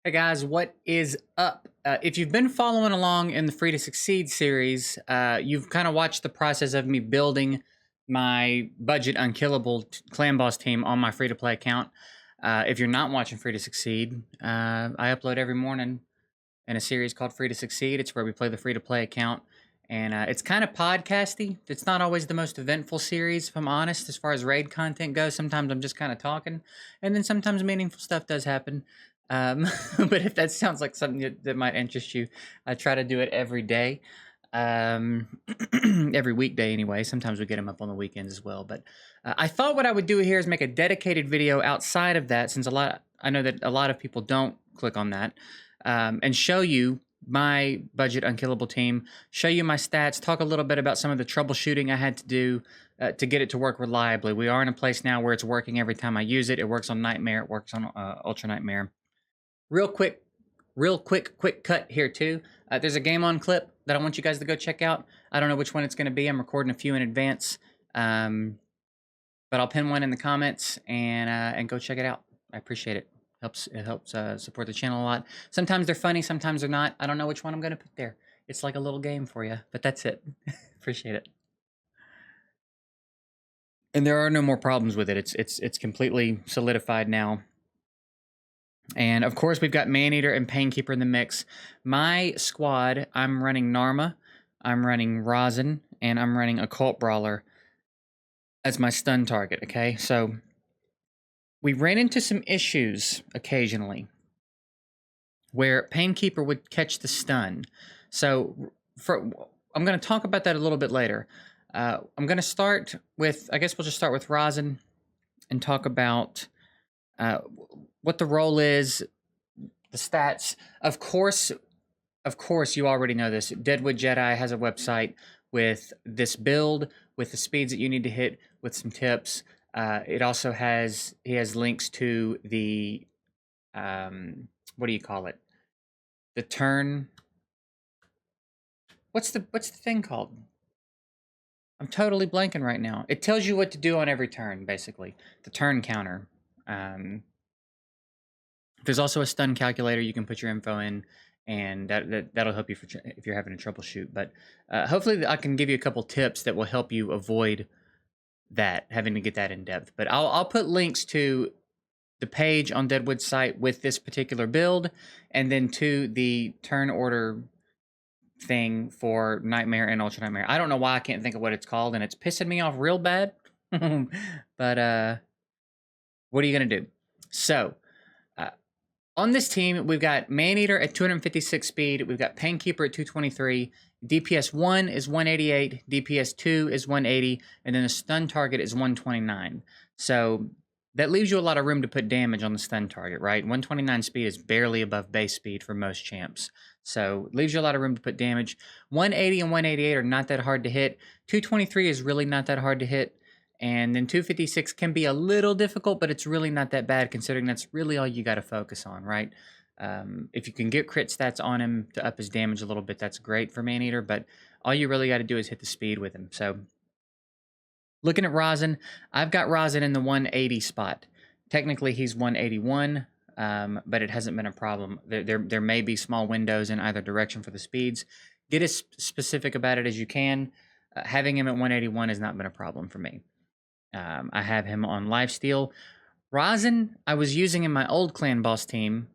Hey guys, what is up? If you've been following along in the Free to Succeed series, you've kind of watched the process of me building my budget Unkillable clan boss team on my free to play account. If you're not watching Free to Succeed, I upload every morning in a series called Free to Succeed. It's where we play the free to play account, and it's kind of podcasty. It's not always the most eventful series, if I'm honest, as far as raid content goes. Sometimes I'm just kind of talking, and then sometimes meaningful stuff does happen. Um, but if that sounds like something that might interest you, I try to do it every day, every weekday anyway. Sometimes we get them up on the weekends as well. But I thought what I would do here is make a dedicated video outside of that, since I know that a lot of people don't click on that, and show you my budget Unkillable team, show you my stats, talk a little bit about some of the troubleshooting I had to do to get it to work reliably. We are in a place now where it's working every time I use it. It works on Nightmare. It works on Ultra Nightmare. Real quick cut here too. There's a game on clip that I want you guys to go check out. I don't know which one it's going to be. I'm recording a few in advance, but I'll pin one in the comments and go check it out. I appreciate it. It helps support the channel a lot. Sometimes they're funny, sometimes they're not. I don't know which one I'm going to put there. It's like a little game for you, but that's it. Appreciate it. And there are no more problems with it. It's completely solidified now. And of course, we've got Maneater and Painkeeper in the mix. My squad, I'm running Narma, I'm running Rosin, and I'm running Occult Brawler as my stun target, okay? So we ran into some issues occasionally where Painkeeper would catch the stun. So I'm going to talk about that a little bit later. I'm going to start with, I guess we'll just start with Rosin and talk about what the role is, the stats. Of course, you already know this. Deadwood Jedi has a website with this build, with the speeds that you need to hit, with some tips. It also has, he has links to the, what do you call it? The turn. What's the thing called? I'm totally blanking right now. It tells you what to do on every turn, basically. The turn counter. There's also a stun calculator you can put your info in, and that'll help you if you're having a troubleshoot. But hopefully I can give you a couple tips that will help you avoid that, having to get that in depth. But I'll put links to the page on Deadwood's site with this particular build, and then to the turn order thing for Nightmare and Ultra Nightmare. I don't know why I can't think of what it's called, and it's pissing me off real bad. But what are you gonna do? So on this team, we've got Maneater at 256 speed. We've got Painkeeper at 223. DPS 1 is 188. DPS 2 is 180. And then the stun target is 129. So that leaves you a lot of room to put damage on the stun target, right? 129 speed is barely above base speed for most champs. So it leaves you a lot of room to put damage. 180 and 188 are not that hard to hit. 223 is really not that hard to hit. And then 256 can be a little difficult, but it's really not that bad considering that's really all you got to focus on, right? If you can get crit stats on him to up his damage a little bit, that's great for Maneater, but all you really got to do is hit the speed with him. So looking at Rosin, I've got Rosin in the 180 spot. Technically, he's 181, but it hasn't been a problem. There may be small windows in either direction for the speeds. Get as specific about it as you can. Having him at 181 has not been a problem for me. I have him on lifesteal. Rosin, I was using in my old clan boss team,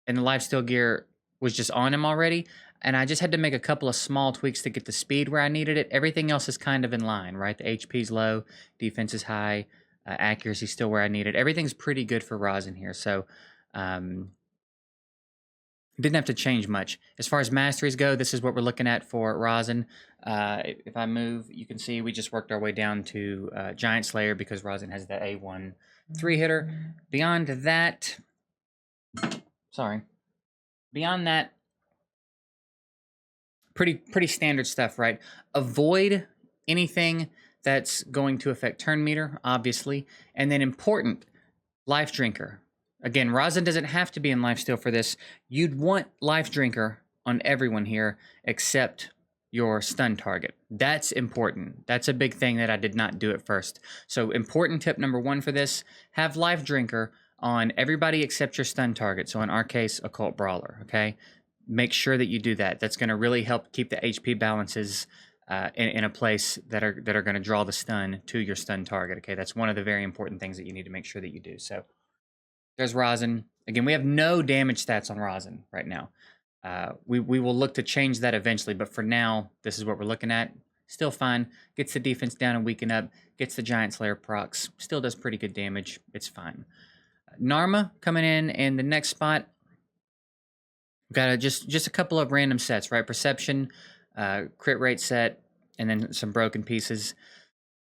and the lifesteal gear was just on him already, and I just had to make a couple of small tweaks to get the speed where I needed it. Everything else is kind of in line, right? The HP's low, defense is high, accuracy's still where I need it. Everything's pretty good for Rosin here, so didn't have to change much. As far as masteries go, this is what we're looking at for Rosin. If I move, you can see we just worked our way down to Giant Slayer because Rosin has the A1 3-hitter. Beyond that, pretty standard stuff, right? Avoid anything that's going to affect turn meter, obviously. And then important, Life Drinker. Again, Rosin doesn't have to be in lifesteal for this. You'd want Life Drinker on everyone here except your stun target. That's important. That's a big thing that I did not do at first. So important tip number 1 for this, have Life Drinker on everybody except your stun target. So in our case, Occult Brawler, okay? Make sure that you do that. That's going to really help keep the HP balances in a place that are going to draw the stun to your stun target, okay? That's one of the very important things that you need to make sure that you do. So there's Rosin. Again, we have no damage stats on Rosin right now. We will look to change that eventually, but for now, this is what we're looking at. Still fine. Gets the defense down and weaken up. Gets the Giant Slayer procs. Still does pretty good damage. It's fine. Narma coming in the next spot. We've got just a couple of random sets, right? Perception, crit rate set, and then some broken pieces.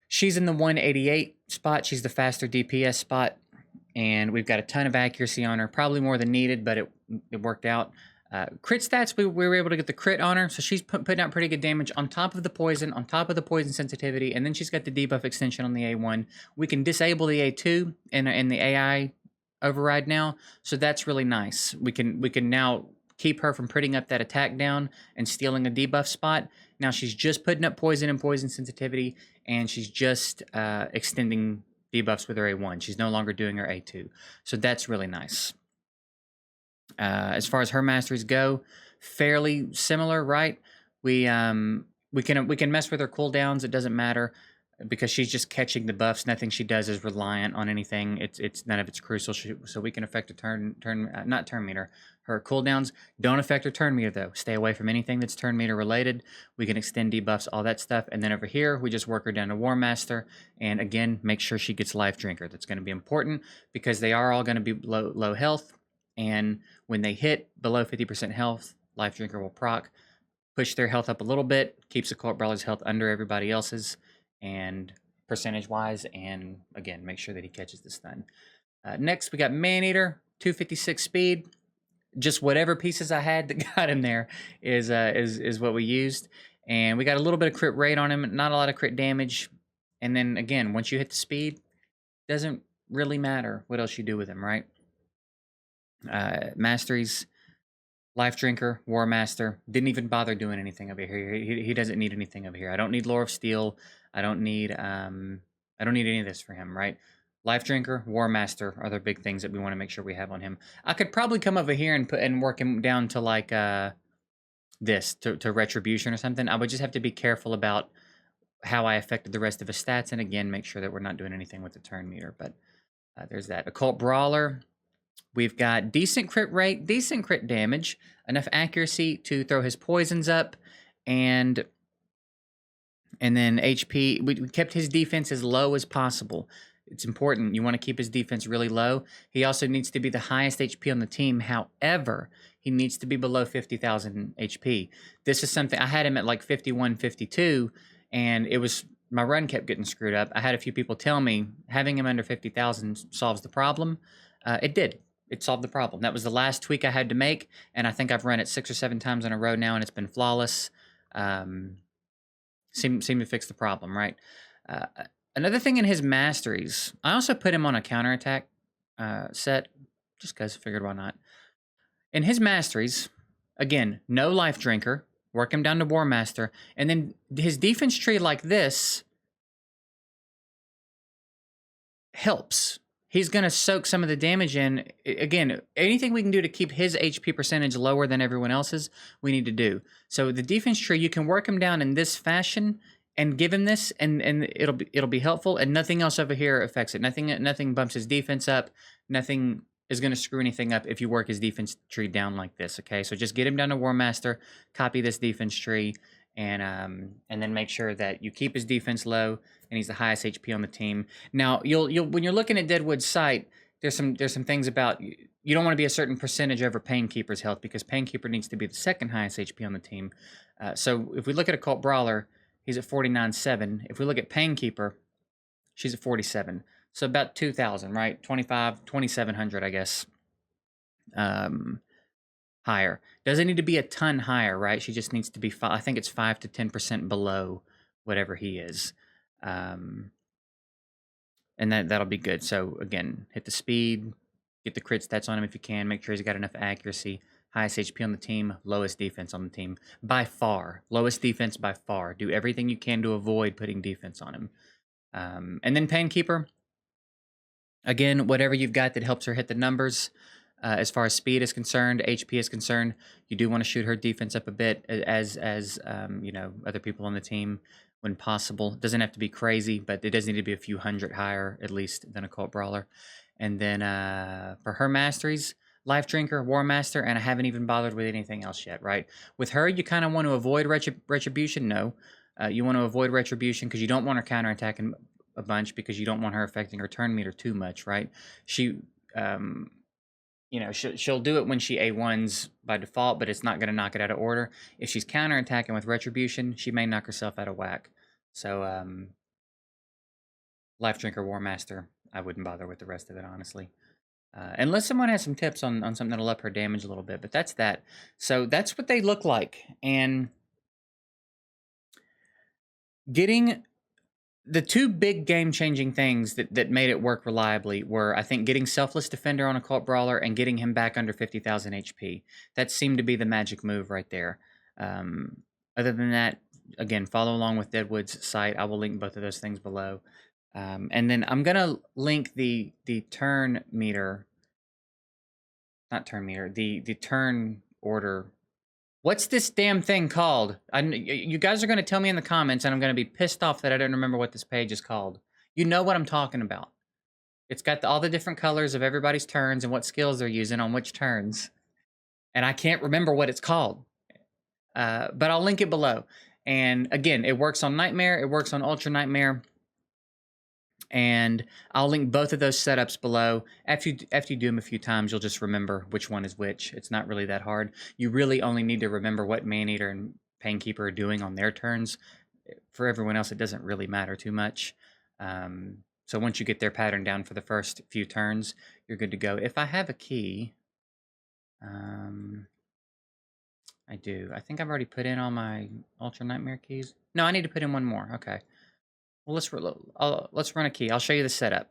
She's in the 188 spot. She's the faster DPS spot. And we've got a ton of accuracy on her. Probably more than needed, but it worked out. Crit stats, we were able to get the crit on her, so she's putting out pretty good damage on top of the poison, sensitivity, and then she's got the debuff extension on the A1. We can disable the A2 in the AI override now, so that's really nice. We can now keep her from putting up that attack down and stealing a debuff spot. Now she's just putting up poison and poison sensitivity, and she's just extending debuffs with her A1. She's no longer doing her A2, so that's really nice. As far as her masteries go, fairly similar, right? We can mess with her cooldowns. It doesn't matter because she's just catching the buffs. Nothing she does is reliant on anything. It's none of it's crucial. So we can affect a not turn meter. Her cooldowns don't affect her turn meter though. Stay away from anything that's turn meter related. We can extend debuffs, all that stuff, and then over here we just work her down to War Master, and again make sure she gets Life Drinker. That's going to be important because they are all going to be low health. And when they hit below 50% health, Life Drinker will proc, push their health up a little bit, keeps the Occult Brawler's health under everybody else's, and percentage-wise, and again, make sure that he catches the stun. Next, we got Maneater, 256 speed. Just whatever pieces I had that got him there is what we used. And we got a little bit of crit rate on him, not a lot of crit damage. And then again, once you hit the speed, doesn't really matter what else you do with him, right? Masteries, Life Drinker, War Master. Didn't even bother doing anything over here. He doesn't need anything over here. I don't need Lore of Steel. I don't need any of this for him, right? Life Drinker, War Master are the big things that we want to make sure we have on him. I could probably come over here and work him down to like this to Retribution or something. I would just have to be careful about how I affected the rest of his stats, and again, make sure that we're not doing anything with the turn meter. But there's that. Occult Brawler. We've got decent crit rate, decent crit damage, enough accuracy to throw his poisons up, and then HP. We kept his defense as low as possible. It's important. You want to keep his defense really low. He also needs to be the highest HP on the team. However, he needs to be below 50,000 HP. This is something, I had him at like 51, 52, and my run kept getting screwed up. I had a few people tell me having him under 50,000 solves the problem. It did. It solved the problem. That was the last tweak I had to make, and I think I've run it 6 or 7 times in a row now, and it's been flawless. Seem to fix the problem, right? Another thing in his masteries, I also put him on a counterattack set, just because I figured why not. In his masteries, again, no Life Drinker, work him down to War Master, and then his defense tree like this helps. He's going to soak some of the damage in. Again, anything we can do to keep his HP percentage lower than everyone else's, we need to do. So the defense tree, you can work him down in this fashion and give him this, and it'll be helpful, and nothing else over here affects it. Nothing bumps his defense up. Nothing is going to screw anything up if you work his defense tree down like this, okay? So just get him down to War Master, copy this defense tree, and then make sure that you keep his defense low, and he's the highest HP on the team. Now, you'll when you're looking at Deadwood's site, there's some things about you don't want to be a certain percentage over Painkeeper's health because Painkeeper needs to be the second highest HP on the team. So if we look at Occult Brawler, he's at 49.7. If we look at Painkeeper, she's at 47. So about 2,000, right? 2,700, I guess. Higher. Doesn't need to be a ton higher, right? She just needs to be, I think it's 5 to 10% below whatever he is. And that'll be good. So again, hit the speed, get the crit stats on him if you can, make sure he's got enough accuracy, highest HP on the team, lowest defense on the team. By far. Lowest defense by far. Do everything you can to avoid putting defense on him. And then Painkeeper. Again, whatever you've got that helps her hit the numbers. As far as speed is concerned, HP is concerned, you do want to shoot her defense up a bit, as you know, other people on the team when possible. It doesn't have to be crazy, but it does need to be a few hundred higher at least than a cult brawler. And then for her masteries, Life Drinker, War Master, and I haven't even bothered with anything else yet. Right? With her, you kind of want to avoid retribution. No, you want to avoid retribution because you don't want her counterattacking a bunch because you don't want her affecting her turn meter too much, right? She, you know, she'll do it when she A1s by default, but it's not going to knock it out of order. If she's counterattacking with retribution, she may knock herself out of whack. So, Life Drinker, War Master, I wouldn't bother with the rest of it, honestly. Unless someone has some tips on something that'll up her damage a little bit, but that's that. So that's what they look like. And getting the two big game-changing things that made it work reliably were, I think, getting Selfless Defender on a Cult Brawler and getting him back under 50,000 HP. That seemed to be the magic move right there. Other than that, again, follow along with Deadwood's site. I will link both of those things below. And then I'm going to link the turn meter, not turn meter, the turn order. What's this damn thing called? You guys are going to tell me in the comments, and I'm going to be pissed off that I don't remember what this page is called. You know what I'm talking about. It's got all the different colors of everybody's turns and what skills they're using on which turns. And I can't remember what it's called. But I'll link it below. And again, it works on Nightmare. It works on Ultra Nightmare. And I'll link both of those setups below. After you do them a few times, you'll just remember which one is which. It's not really that hard. You really only need to remember what Maneater and Painkeeper are doing on their turns. For everyone else, it doesn't really matter too much. So once you get their pattern down for the first few turns, you're good to go. If I have a key, I do. I think I've already put in all my Ultra Nightmare keys. No, I need to put in one more. Okay. Well, let's run a key. I'll show you the setup.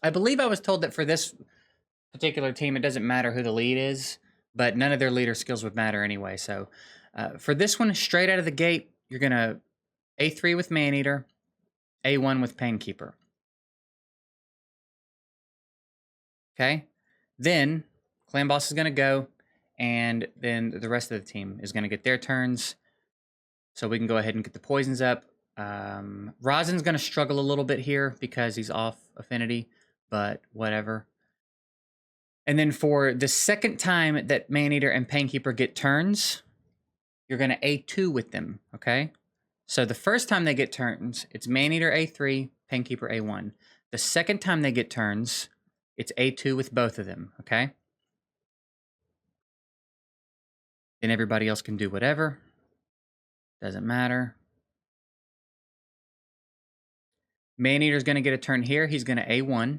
I believe I was told that for this particular team, it doesn't matter who the lead is, but none of their leader skills would matter anyway. So for this one, straight out of the gate, you're going to A3 with Maneater, A1 with Painkeeper. Okay? Then Clan Boss is going to go, and then the rest of the team is going to get their turns. So we can go ahead and get the poisons up. Rosin's going to struggle a little bit here because he's off affinity, but whatever. And then for the second time that Maneater and Painkeeper get turns, you're going to A2 with them, okay? So the first time they get turns, it's Maneater A3, Painkeeper A1. The second time they get turns, it's A2 with both of them, okay? Then everybody else can do whatever. Doesn't matter. Maneater's going to get a turn here. He's going to A1.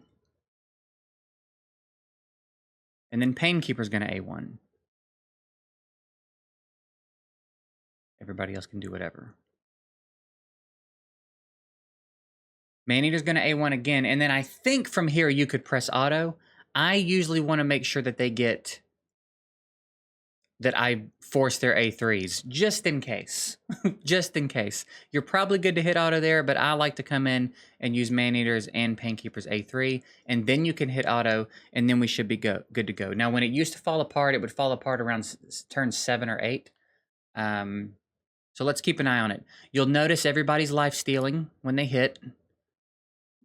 And then Painkeeper's going to A1. Everybody else can do whatever. Maneater's going to A1 again. And then I think from here you could press auto. I usually want to make sure that they get... that I force their A3s, just in case. Just in case. You're probably good to hit auto there, but I like to come in and use Maneater's and Painkeeper's A3, and then you can hit auto, and then we should be good to go. Now, when it used to fall apart, it would fall apart around turn 7 or 8. So let's keep an eye on it. You'll notice everybody's life stealing when they hit.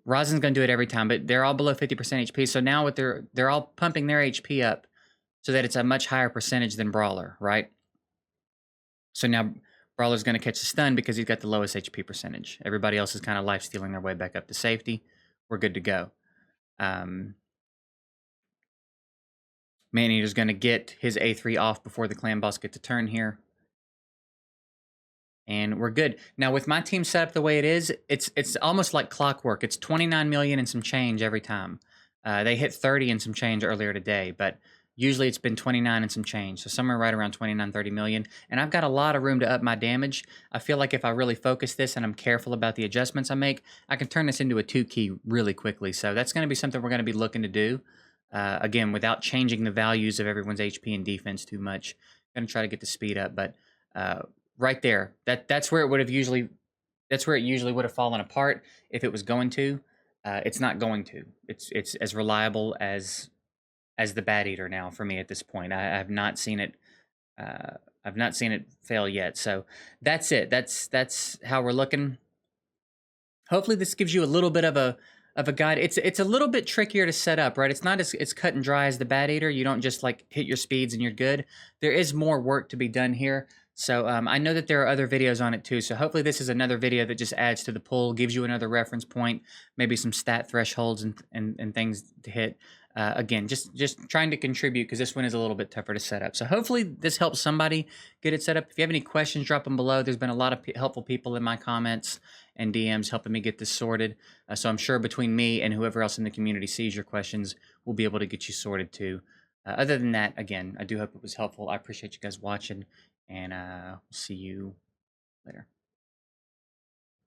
Rosin's going to do it every time, but they're all below 50% HP, so now with they're all pumping their HP up so that it's a much higher percentage than Brawler, right? So now Brawler's going to catch a stun because he's got the lowest HP percentage. Everybody else is kind of life-stealing their way back up to safety. We're good to go. Maneater's going to get his A3 off before the clan boss gets a turn here. And we're good. Now, with my team set up the way it is, it's almost like clockwork. It's 29 million and some change every time. They hit 30 and some change earlier today, but usually it's been 29 and some change. So somewhere right around 29, 30 million. And I've got a lot of room to up my damage. I feel like if I really focus this and I'm careful about the adjustments I make, I can turn this into a 2-key really quickly. So that's going to be something we're going to be looking to do. Again, without changing the values of everyone's HP and defense too much. I'm going to try to get the speed up, but... right there, that's where it would have usually would have fallen apart if it was going to. it's not going to. It's as reliable as the Bat Eater now for me at this point. I've not seen it. I've not seen it fail yet. So that's it. That's how we're looking. Hopefully this gives you a little bit of a guide. It's a little bit trickier to set up, right? It's not as cut and dry as the Bat Eater. You don't just like hit your speeds and you're good. There is more work to be done here. So I know that there are other videos on it too. So hopefully this is another video that just adds to the pull, gives you another reference point, maybe some stat thresholds and things to hit. Again, just trying to contribute because this one is a little bit tougher to set up. So hopefully this helps somebody get it set up. If you have any questions, drop them below. There's been a lot of helpful people in my comments and DMs helping me get this sorted. So I'm sure between me and whoever else in the community sees your questions, we'll be able to get you sorted too. Other than that, again, I do hope it was helpful. I appreciate you guys watching, and we'll see you later.